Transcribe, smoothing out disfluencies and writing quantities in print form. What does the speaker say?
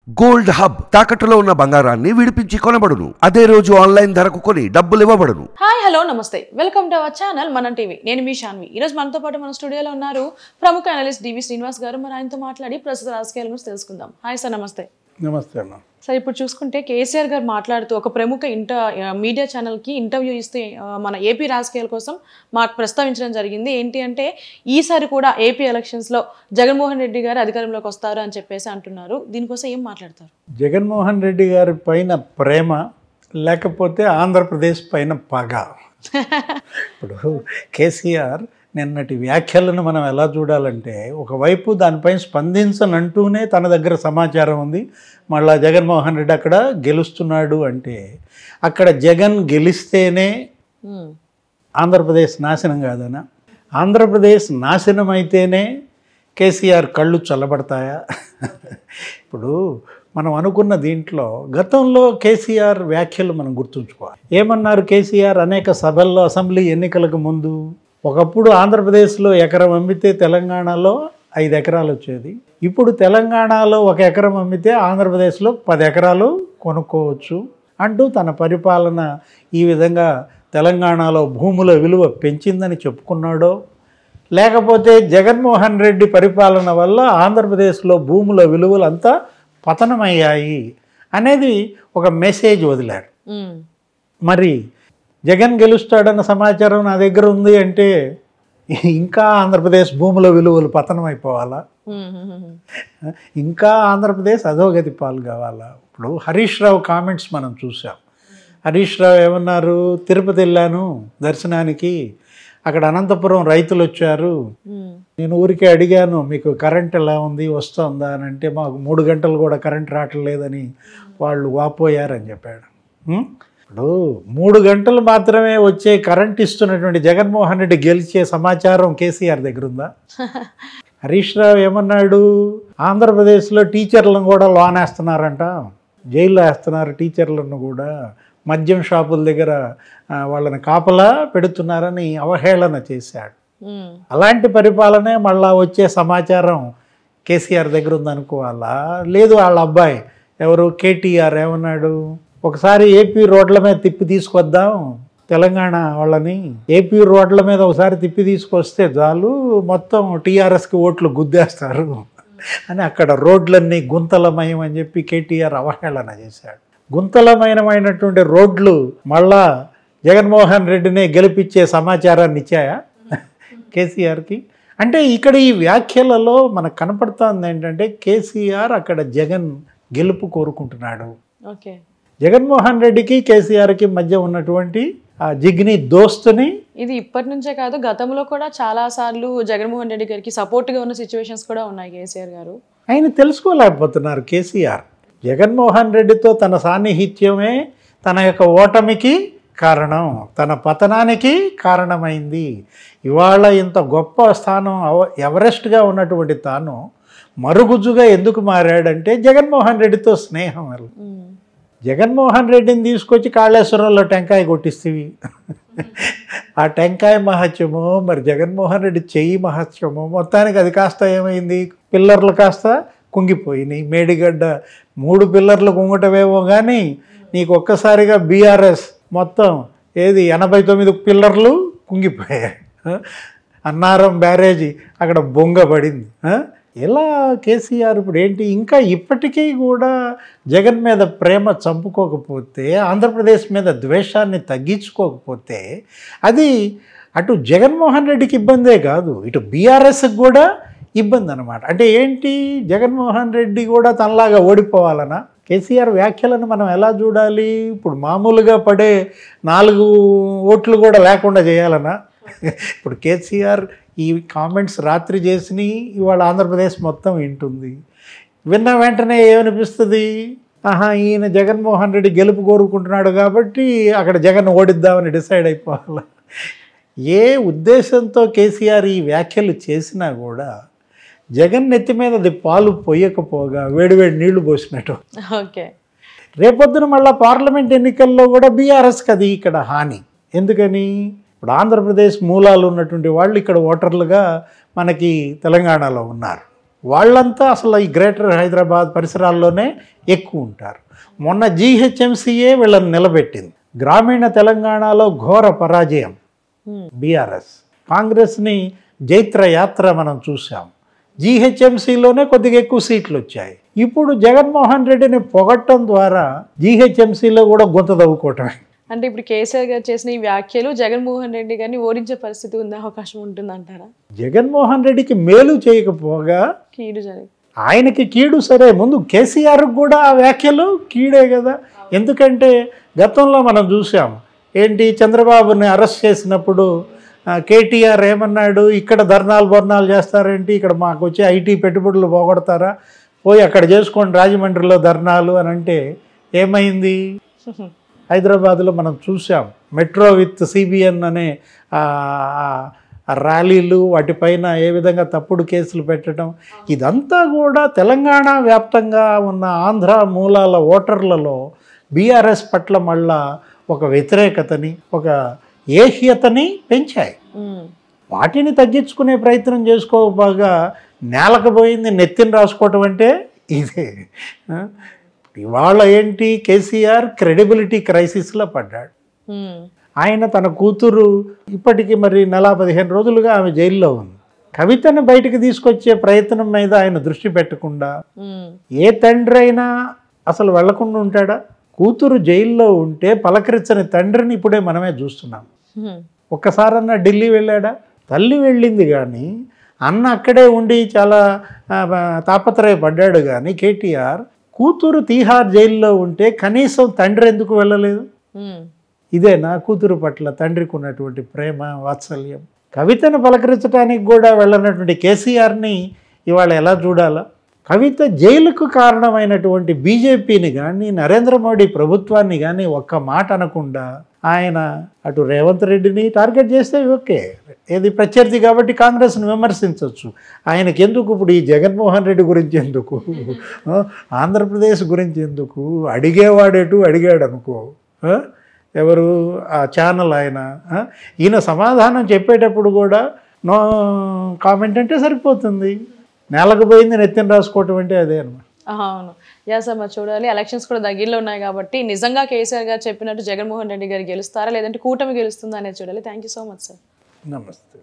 Gold hub తాకట్టులో ఉన్న బంగారాన్ని విడిపించి కొనబడును. అదే రోజు ఆన్లైన్ ధరకు కొని డబ్బులు ఇవ్వబడును. హాయ్ హలో నమస్తే, వెల్కమ్ టు అవర్ ఛానల్ మనం టీవీ. నేను మీ శాన్వి. ఈ రోజు మనతో పాటు మన స్టూడియోలో ఉన్నారు ప్రముఖ అనలిస్ట్ డివి శ్రీనివాస్ గారు. మరి ఆయనతో మాట్లాడి ప్రస్తుత రాజకీయాల గురించి తెలుసుకుందాం. హాయ్ సార్, నమస్తే. నమస్తే అన్న. సార్, ఇప్పుడు చూసుకుంటే కేసీఆర్ గారు మాట్లాడుతూ ఒక ప్రముఖ మీడియా ఛానల్కి ఇంటర్వ్యూ ఇస్తే మన ఏపీ రాజకీయాల కోసం మాకు ప్రస్తావించడం జరిగింది. ఏంటి అంటే ఈసారి కూడా ఏపీ ఎలక్షన్స్లో జగన్మోహన్ రెడ్డి గారు అధికారంలోకి వస్తారు అని చెప్పేసి అంటున్నారు. దీనికోసం ఏం మాట్లాడతారు? జగన్మోహన్ రెడ్డి గారి పైన ప్రేమ లేకపోతే ఆంధ్రప్రదేశ్ పైన పగ. ఇప్పుడు కేసీఆర్ నిన్నటి వ్యాఖ్యలను మనం ఎలా చూడాలంటే, ఒకవైపు దానిపైన స్పందించనంటూనే తన దగ్గర సమాచారం ఉంది, మళ్ళా జగన్మోహన్ రెడ్డి అక్కడ గెలుస్తున్నాడు అంటే, అక్కడ జగన్ గెలిస్తేనే ఆంధ్రప్రదేశ్ నాశనం కాదనా? ఆంధ్రప్రదేశ్ నాశనం అయితేనే కేసీఆర్ కళ్ళు చల్లబడతాయా? ఇప్పుడు మనం అనుకున్న దీంట్లో గతంలో కేసీఆర్ వ్యాఖ్యలు మనం గుర్తుంచుకోవాలి. ఏమన్నారు కేసీఆర్ అనేక సభల్లో అసెంబ్లీ ఎన్నికలకు ముందు? ఒకప్పుడు ఆంధ్రప్రదేశ్లో ఎకరం అమ్మితే తెలంగాణలో 5 ఎకరాలు వచ్చేది. ఇప్పుడు తెలంగాణలో 1 ఎకరం అమ్మితే ఆంధ్రప్రదేశ్లో 10 ఎకరాలు కొనుక్కోవచ్చు అంటూ తన పరిపాలన ఈ విధంగా తెలంగాణలో భూముల విలువ పెంచిందని చెప్పుకున్నాడో, లేకపోతే జగన్మోహన్ రెడ్డి పరిపాలన వల్ల ఆంధ్రప్రదేశ్లో భూముల విలువలు అంతా పతనమయ్యాయి అనేది ఒక మెసేజ్ వదిలాడు. మరి జగన్ గెలుస్తాడన్న సమాచారం నా దగ్గర ఉంది అంటే ఇంకా ఆంధ్రప్రదేశ్ భూముల విలువలు పతనం అయిపోవాలా? ఇంకా ఆంధ్రప్రదేశ్ అధోగతి పాలు కావాలా? ఇప్పుడు హరీష్ రావు కామెంట్స్ మనం చూసాం. హరీష్ రావు ఏమన్నారు? తిరుపతి వెళ్ళాను దర్శనానికి, అక్కడ అనంతపురం రైతులు వచ్చారు, నేను ఊరికే అడిగాను మీకు కరెంట్ ఎలా ఉంది, వస్తుందా అని అంటే, మాకు 3 గంటలు కూడా కరెంట్ రావట్లేదని వాళ్ళు వాపోయారని చెప్పాడు. ఇప్పుడు 3 గంటలు మాత్రమే వచ్చే కరెంట్ ఇస్తున్నటువంటి జగన్మోహన్ రెడ్డి గెలిచే సమాచారం కేసీఆర్ దగ్గర ఉందా? హరీష్ రావు ఏమన్నాడు? ఆంధ్రప్రదేశ్లో టీచర్లను కూడా లోన్ వేస్తున్నారంట, జైల్లో వేస్తున్నారు టీచర్లను కూడా, మద్యం షాపుల దగ్గర వాళ్ళని కాపలా పెడుతున్నారని అవహేళన చేశాడు. అలాంటి పరిపాలనే మళ్ళా వచ్చే సమాచారం కేసీఆర్ దగ్గర ఉందనుకోవాలా? లేదు, వాళ్ళ అబ్బాయి ఎవరు కేటీఆర్ ఏమన్నాడు? ఒకసారి ఏపీ రోడ్ల మీద తిప్పి తీసుకొద్దాం తెలంగాణ వాళ్ళని, ఏపీ రోడ్ల మీద ఒకసారి తిప్పి తీసుకొస్తే చాలు మొత్తం టీఆర్ఎస్కి ఓట్లు గుద్దేస్తారు అని అక్కడ రోడ్లన్నీ గుంతలమయం అని చెప్పి కేటీఆర్ అవహేళన చేశాడు. గుంతలమయమైనటువంటి రోడ్లు మళ్ళా జగన్మోహన్ రెడ్డినే గెలిపించే సమాచారాన్ని ఇచ్చాయా కేసీఆర్కి? అంటే ఇక్కడ ఈ వ్యాఖ్యలలో మనకు కనపడుతుంది ఏంటంటే, కేసీఆర్ అక్కడ జగన్ గెలుపు కోరుకుంటున్నాడు. ఓకే, జగన్మోహన్ రెడ్డికి కేసీఆర్కి మధ్య ఉన్నటువంటి ఆ జిగ్ని దోస్తుని ఇది ఇప్పటి నుంచే కాదు, గతంలో కూడా చాలా సార్లు జగన్మోహన్ రెడ్డి గారికి సపోర్ట్గా ఉన్న సిచ్యువేషన్స్ కూడా ఉన్నాయి. కేసీఆర్ గారు ఆయన తెలుసుకోలేకపోతున్నారు. కేసీఆర్ జగన్మోహన్ రెడ్డితో తన సాన్నిహిత్యమే తన యొక్క ఓటమికి కారణం, తన పతనానికి కారణమైంది. ఇవాళ ఇంత గొప్ప స్థానం ఎవరెస్ట్గా ఉన్నటువంటి తాను మరుగుజ్జుగా ఎందుకు మారాడంటే జగన్మోహన్ రెడ్డితో స్నేహం వల్ల. జగన్మోహన్ రెడ్డిని తీసుకొచ్చి కాళేశ్వరంలో టెంకాయ కొట్టిస్తేవి, ఆ టెంకాయ మహత్యమో మరి జగన్మోహన్ రెడ్డి చెయ్యి మహత్యమో, మొత్తానికి అది కాస్త ఏమైంది, పిల్లర్లు కాస్త కుంగిపోయినాయి. మేడిగడ్డ 3 పిల్లర్లు కుంగటమేమో కానీ నీకు ఒక్కసారిగా బీఆర్ఎస్ మొత్తం 89 పిల్లర్లు కుంగిపోయాయి. అన్నారం బ్యారేజీ అక్కడ బొంగ పడింది. ఇలా కేసీఆర్ ఇప్పుడు ఏంటి, ఇంకా ఇప్పటికీ కూడా జగన్ మీద ప్రేమ చంపుకోకపోతే, ఆంధ్రప్రదేశ్ మీద ద్వేషాన్ని తగ్గించుకోకపోతే, అది అటు జగన్మోహన్ రెడ్డికి ఇబ్బందే కాదు, ఇటు బీఆర్ఎస్కి కూడా ఇబ్బంది అనమాట. అంటే ఏంటి, జగన్మోహన్ రెడ్డి కూడా తనలాగా ఓడిపోవాలనా? కేసీఆర్ వ్యాఖ్యలను మనం ఎలా చూడాలి? ఇప్పుడు మామూలుగా పడే 4 ఓట్లు కూడా లేకుండా చేయాలనా? ఇప్పుడు కేసీఆర్ ఈ కామెంట్స్ రాత్రి చేసినాయి, ఇవాళ ఆంధ్రప్రదేశ్ మొత్తం వింటుంది. విన్న వెంటనే ఏమనిపిస్తుంది? ఈయన జగన్మోహన్ రెడ్డి గెలుపు కోరుకుంటున్నాడు కాబట్టి అక్కడ జగన్ ఓడిద్దామని డిసైడ్ అయిపోవాలి. ఏ ఉద్దేశంతో కేసీఆర్ ఈ వ్యాఖ్యలు చేసినా కూడా జగన్ నెత్తి మీద అది పాలు పొయ్యకపోగా వేడివేడి నీళ్లు పోసినట్టు. ఓకే, రేపొద్దున మళ్ళీ పార్లమెంట్ ఎన్నికల్లో కూడా బీఆర్ఎస్కి అది ఇక్కడ హాని. ఎందుకని? ఇప్పుడు ఆంధ్రప్రదేశ్ మూలాలు ఉన్నటువంటి వాళ్ళు ఇక్కడ ఓటర్లుగా మనకి తెలంగాణలో ఉన్నారు. వాళ్ళంతా అసలు ఈ గ్రేటర్ హైదరాబాద్ పరిసరాల్లోనే ఎక్కువ ఉంటారు. మొన్న జీహెచ్ఎంసీఏ వీళ్ళని నిలబెట్టింది. గ్రామీణ తెలంగాణలో ఘోర పరాజయం బీఆర్ఎస్. కాంగ్రెస్ని జైత్ర యాత్ర మనం చూసాం. జీహెచ్ఎంసీలోనే కొద్దిగా ఎక్కువ సీట్లు వచ్చాయి. ఇప్పుడు జగన్మోహన్ రెడ్డిని పొగట్టడం ద్వారా జీహెచ్ఎంసీలో కూడా గొంతు తవ్వుకోవటమే. అంటే ఇప్పుడు కేసీఆర్ గారు చేసిన ఈ వ్యాఖ్యలు జగన్మోహన్ రెడ్డి గారిని ఓడించే పరిస్థితి ఉండే అవకాశం ఉంటుందంటారా? జగన్మోహన్ రెడ్డికి మేలు చేయకపోగా కీడు జరిగి ఆయనకి కీడు. సరే, ముందు కేసీఆర్కి కూడా ఆ వ్యాఖ్యలు కీడే కదా. ఎందుకంటే గతంలో మనం చూసాం, ఏంటి చంద్రబాబుని అరెస్ట్ చేసినప్పుడు కేటీఆర్ ఏమన్నాడు, ఇక్కడ బర్నాలు చేస్తారేంటి, ఇక్కడ మాకు వచ్చే ఐటీ పెట్టుబడులు పోగొడతారా, పోయి అక్కడ చేసుకోండి రాజమండ్రిలో ధర్నాలు అని అంటే ఏమైంది? హైదరాబాద్లో మనం చూసాం మెట్రో విత్ సిబిఎన్ అనే ర్యాలీలు, వాటిపైన ఏ విధంగా తప్పుడు కేసులు పెట్టడం, ఇదంతా కూడా తెలంగాణ వ్యాప్తంగా ఉన్న ఆంధ్ర మూలాల ఓటర్లలో బీఆర్ఎస్ పట్ల మళ్ళా ఒక వ్యతిరేకతని, ఒక ఏహ్యతని పెంచాయి. వాటిని తగ్గించుకునే ప్రయత్నం చేసుకోబాగా నేలకపోయింది నెత్తిని రాసుకోవటం అంటే ఇదే. ఇవాళ ఏంటి, కేసీఆర్ క్రెడిబిలిటీ క్రైసిస్లో పడ్డాడు. ఆయన తన కూతురు ఇప్పటికీ మరి 15 రోజులుగా ఆమె జైల్లో ఉంది. కవితను బయటకు తీసుకొచ్చే ప్రయత్నం మీద ఆయన దృష్టి పెట్టకుండా, ఏ తండ్రి అయినా అసలు వెళ్లకుండా ఉంటాడా? కూతురు జైల్లో ఉంటే పలకరించని తండ్రిని ఇప్పుడే మనమే చూస్తున్నాం. ఒక్కసారన్నా ఢిల్లీ వెళ్ళాడా? తల్లి వెళ్ళింది కానీ అన్న అక్కడే ఉండి చాలా తాపత్రయపడ్డాడు. కానీ కేటీఆర్ కూతురు తీహార్ జైల్లో ఉంటే కనీసం తండ్రి ఎందుకు వెళ్ళలేదు? ఇదేనా కూతురు పట్ల తండ్రికి ఉన్నటువంటి ప్రేమ, వాత్సల్యం? కవితను పలకరించడానికి కూడా వెళ్ళనటువంటి కేసీఆర్ని ఇవాళ ఎలా చూడాలా? కవిత జైలుకు కారణమైనటువంటి బీజేపీని కానీ నరేంద్ర మోడీ ప్రభుత్వాన్ని కానీ ఒక్క మాట అనకుండా ఆయన అటు రేవంత్ రెడ్డిని టార్గెట్ చేస్తే ఓకే, ఏది ప్రత్యర్థి కాబట్టి కాంగ్రెస్ని విమర్శించవచ్చు. ఆయనకి ఎందుకు ఇప్పుడు ఈ జగన్మోహన్ రెడ్డి గురించి ఎందుకు, ఆంధ్రప్రదేశ్ గురించి ఎందుకు? అడిగేవాడేటు అడిగాడు అనుకో, ఎవరు ఆ ఛానల్ ఆయన, ఈయన సమాధానం చెప్పేటప్పుడు కూడా నో కామెంట్ అంటే సరిపోతుంది. నేలకు పోయింది నెత్తిని రాసుకోవటం అంటే అదే అనమాట. అవును. యా సార్, మరి చూడాలి. ఎలక్షన్స్ కూడా దగ్గరలో ఉన్నాయి కాబట్టి నిజంగా కేసీఆర్ గారు చెప్పినట్టు జగన్మోహన్ రెడ్డి గారు గెలుస్తారా లేదంటే కూటమి గెలుస్తుందా అనేది చూడాలి. Thank you so much sir. నమస్తే.